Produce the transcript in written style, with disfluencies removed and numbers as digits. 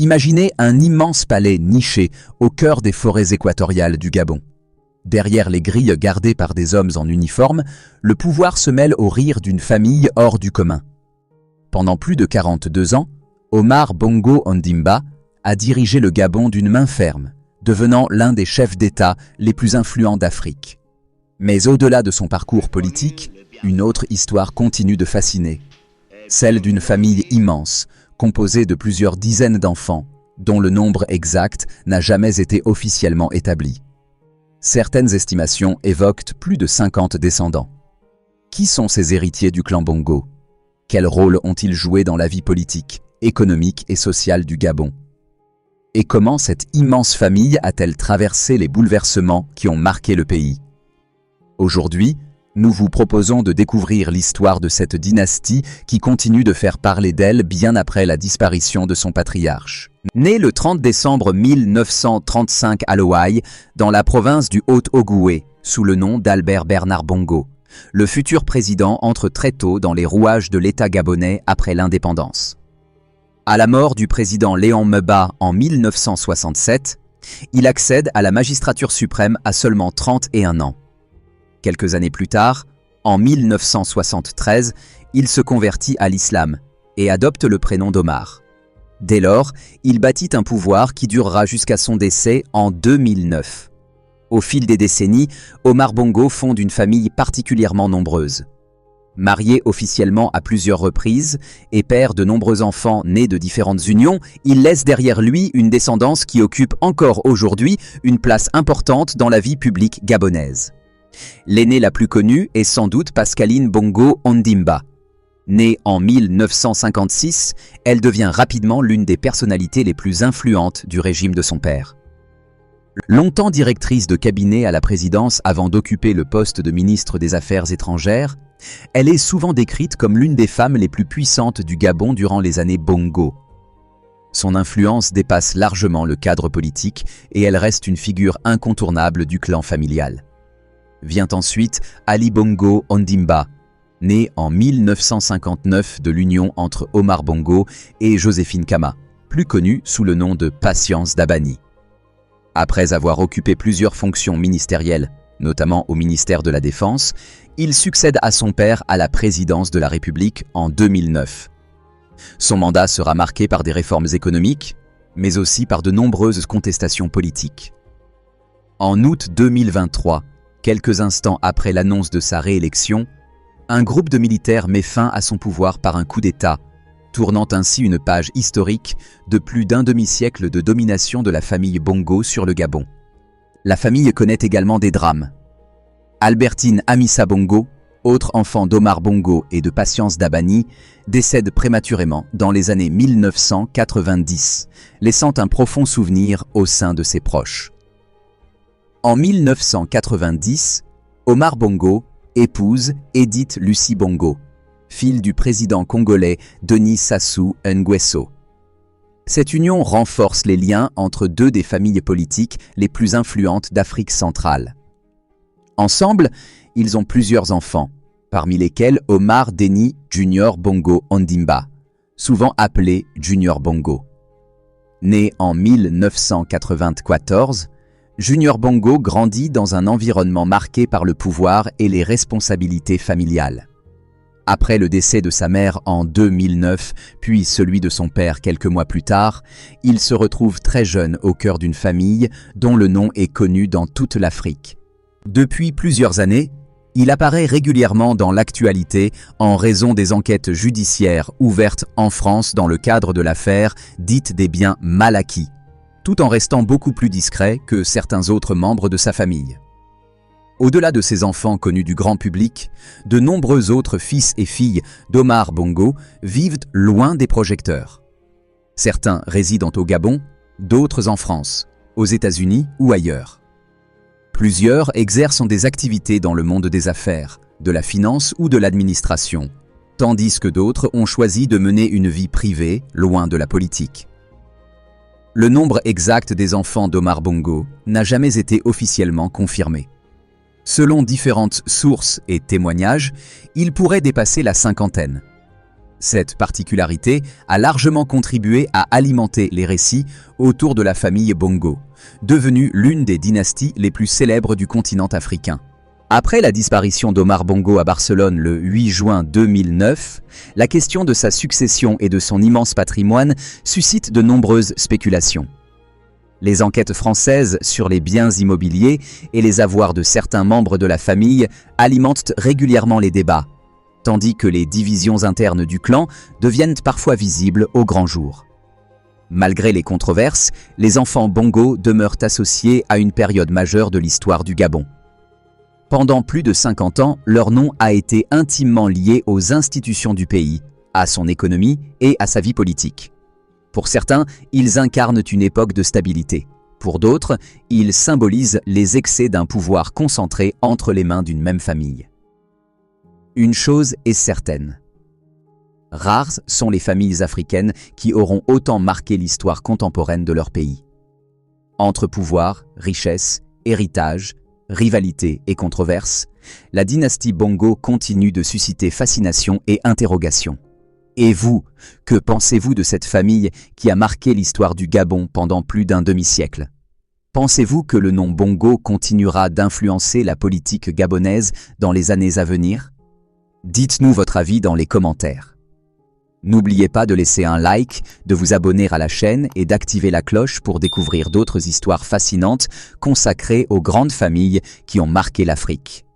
Imaginez un immense palais niché au cœur des forêts équatoriales du Gabon. Derrière les grilles gardées par des hommes en uniforme, le pouvoir se mêle aux rires d'une famille hors du commun. Pendant plus de 42 ans, Omar Bongo Ondimba a dirigé le Gabon d'une main ferme, devenant l'un des chefs d'État les plus influents d'Afrique. Mais au-delà de son parcours politique, une autre histoire continue de fasciner. Celle d'une famille immense, composée de plusieurs dizaines d'enfants, dont le nombre exact n'a jamais été officiellement établi. Certaines estimations évoquent plus de 50 descendants. Qui sont ces héritiers du clan Bongo? Quel rôle ont-ils joué dans la vie politique, économique et sociale du Gabon? Et comment cette immense famille a-t-elle traversé les bouleversements qui ont marqué le pays? Aujourd'hui, nous vous proposons de découvrir l'histoire de cette dynastie qui continue de faire parler d'elle bien après la disparition de son patriarche. Né le 30 décembre 1935 à Loaï, dans la province du Haut-Ogooué, sous le nom d'Albert Bernard Bongo, le futur président entre très tôt dans les rouages de l'État gabonais après l'indépendance. À la mort du président Léon Meba en 1967, il accède à la magistrature suprême à seulement 31 ans. Quelques années plus tard, en 1973, il se convertit à l'islam et adopte le prénom d'Omar. Dès lors, il bâtit un pouvoir qui durera jusqu'à son décès en 2009. Au fil des décennies, Omar Bongo fonde une famille particulièrement nombreuse. Marié officiellement à plusieurs reprises et père de nombreux enfants nés de différentes unions, il laisse derrière lui une descendance qui occupe encore aujourd'hui une place importante dans la vie publique gabonaise. L'aînée la plus connue est sans doute Pascaline Bongo Ondimba. Née en 1956, elle devient rapidement l'une des personnalités les plus influentes du régime de son père. Longtemps directrice de cabinet à la présidence avant d'occuper le poste de ministre des Affaires étrangères, elle est souvent décrite comme l'une des femmes les plus puissantes du Gabon durant les années Bongo. Son influence dépasse largement le cadre politique et elle reste une figure incontournable du clan familial. Vient ensuite Ali Bongo Ondimba, né en 1959 de l'union entre Omar Bongo et Joséphine Kama, plus connue sous le nom de Patience Dabani. Après avoir occupé plusieurs fonctions ministérielles, notamment au ministère de la Défense, il succède à son père à la présidence de la République en 2009. Son mandat sera marqué par des réformes économiques, mais aussi par de nombreuses contestations politiques. En août 2023, quelques instants après l'annonce de sa réélection, un groupe de militaires met fin à son pouvoir par un coup d'État, tournant ainsi une page historique de plus d'un demi-siècle de domination de la famille Bongo sur le Gabon. La famille connaît également des drames. Albertine Amissa Bongo, autre enfant d'Omar Bongo et de Patience Dabani, décède prématurément dans les années 1990, laissant un profond souvenir au sein de ses proches. En 1990, Omar Bongo épouse Edith Lucie Bongo, fille du président congolais Denis Sassou Nguesso. Cette union renforce les liens entre deux des familles politiques les plus influentes d'Afrique centrale. Ensemble, ils ont plusieurs enfants, parmi lesquels Omar Denis Junior Bongo Ondimba, souvent appelé Junior Bongo. Né en 1994, Junior Bongo grandit dans un environnement marqué par le pouvoir et les responsabilités familiales. Après le décès de sa mère en 2009, puis celui de son père quelques mois plus tard, il se retrouve très jeune au cœur d'une famille dont le nom est connu dans toute l'Afrique. Depuis plusieurs années, il apparaît régulièrement dans l'actualité en raison des enquêtes judiciaires ouvertes en France dans le cadre de l'affaire dite des biens mal acquis, tout en restant beaucoup plus discret que certains autres membres de sa famille. Au-delà de ses enfants connus du grand public, de nombreux autres fils et filles d'Omar Bongo vivent loin des projecteurs. Certains résident au Gabon, d'autres en France, aux États-Unis ou ailleurs. Plusieurs exercent des activités dans le monde des affaires, de la finance ou de l'administration, tandis que d'autres ont choisi de mener une vie privée, loin de la politique. Le nombre exact des enfants d'Omar Bongo n'a jamais été officiellement confirmé. Selon différentes sources et témoignages, il pourrait dépasser la cinquantaine. Cette particularité a largement contribué à alimenter les récits autour de la famille Bongo, devenue l'une des dynasties les plus célèbres du continent africain. Après la disparition d'Omar Bongo à Barcelone le 8 juin 2009, la question de sa succession et de son immense patrimoine suscite de nombreuses spéculations. Les enquêtes françaises sur les biens immobiliers et les avoirs de certains membres de la famille alimentent régulièrement les débats, tandis que les divisions internes du clan deviennent parfois visibles au grand jour. Malgré les controverses, les enfants Bongo demeurent associés à une période majeure de l'histoire du Gabon. Pendant plus de 50 ans, leur nom a été intimement lié aux institutions du pays, à son économie et à sa vie politique. Pour certains, ils incarnent une époque de stabilité. Pour d'autres, ils symbolisent les excès d'un pouvoir concentré entre les mains d'une même famille. Une chose est certaine. Rares sont les familles africaines qui auront autant marqué l'histoire contemporaine de leur pays. Entre pouvoir, richesse, héritage, rivalité et controverse, la dynastie Bongo continue de susciter fascination et interrogation. Et vous, que pensez-vous de cette famille qui a marqué l'histoire du Gabon pendant plus d'un demi-siècle? Pensez-vous que le nom Bongo continuera d'influencer la politique gabonaise dans les années à venir? Dites-nous votre avis dans les commentaires. N'oubliez pas de laisser un like, de vous abonner à la chaîne et d'activer la cloche pour découvrir d'autres histoires fascinantes consacrées aux grandes familles qui ont marqué l'Afrique.